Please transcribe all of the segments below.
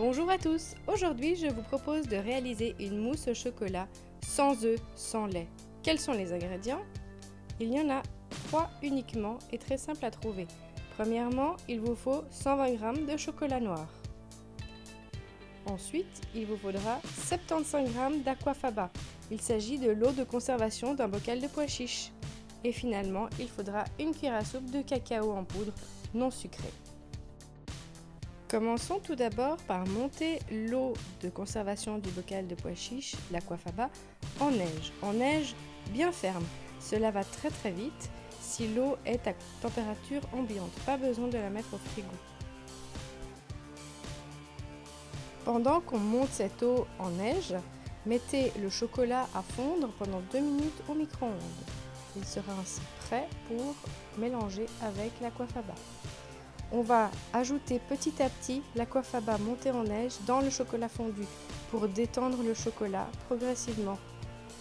Bonjour à tous, aujourd'hui je vous propose de réaliser une mousse au chocolat sans œufs, sans lait. Quels sont les ingrédients? Il y en a 3 uniquement et très simple à trouver. Premièrement, il vous faut 120 g de chocolat noir. Ensuite, il vous faudra 75 g d'aquafaba. Il s'agit de l'eau de conservation d'un bocal de pois chiches. Et finalement, il faudra une cuillère à soupe de cacao en poudre non sucrée. Commençons tout d'abord par monter l'eau de conservation du bocal de pois chiches, l'aquafaba, en neige bien ferme. Cela va très vite si l'eau est à température ambiante, pas besoin de la mettre au frigo. Pendant qu'on monte cette eau en neige, mettez le chocolat à fondre pendant 2 minutes au micro-ondes. Il sera ainsi prêt pour mélanger avec l'aquafaba. On va ajouter petit à petit l'aquafaba monté en neige dans le chocolat fondu pour détendre le chocolat progressivement.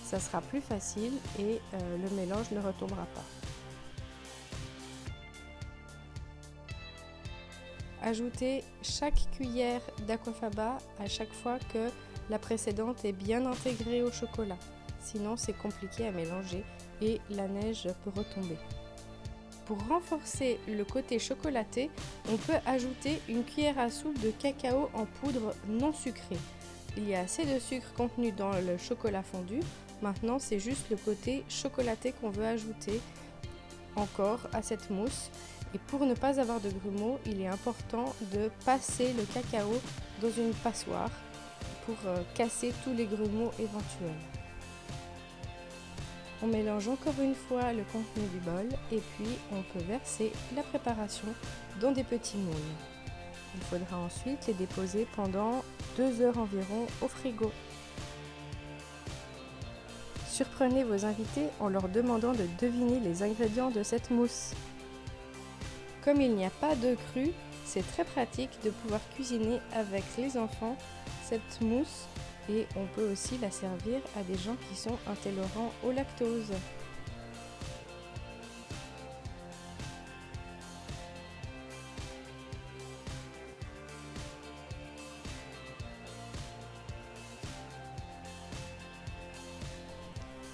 Ça sera plus facile et le mélange ne retombera pas. Ajoutez chaque cuillère d'aquafaba à chaque fois que la précédente est bien intégrée au chocolat. Sinon c'est compliqué à mélanger et la neige peut retomber. Pour renforcer le côté chocolaté, on peut ajouter une cuillère à soupe de cacao en poudre non sucrée. Il y a assez de sucre contenu dans le chocolat fondu, maintenant c'est juste le côté chocolaté qu'on veut ajouter encore à cette mousse. Et pour ne pas avoir de grumeaux, il est important de passer le cacao dans une passoire pour casser tous les grumeaux éventuels. On mélange encore une fois le contenu du bol et puis on peut verser la préparation dans des petits moules. Il faudra ensuite les déposer pendant 2 heures environ au frigo. Surprenez vos invités en leur demandant de deviner les ingrédients de cette mousse. Comme il n'y a pas d'œufs crus, c'est très pratique de pouvoir cuisiner avec les enfants cette mousse. Et on peut aussi la servir à des gens qui sont intolérants au lactose.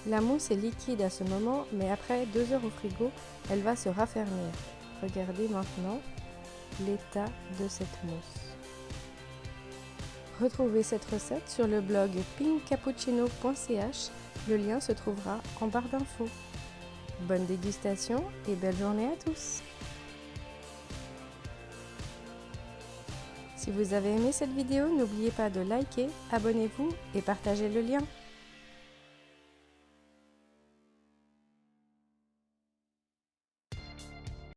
La mousse est liquide à ce moment, mais après 2 heures au frigo, elle va se raffermir. Regardez maintenant l'état de cette mousse. Retrouvez cette recette sur le blog pinkcappuccino.ch, le lien se trouvera en barre d'infos. Bonne dégustation et belle journée à tous! Si vous avez aimé cette vidéo, n'oubliez pas de liker, abonnez-vous et partagez le lien.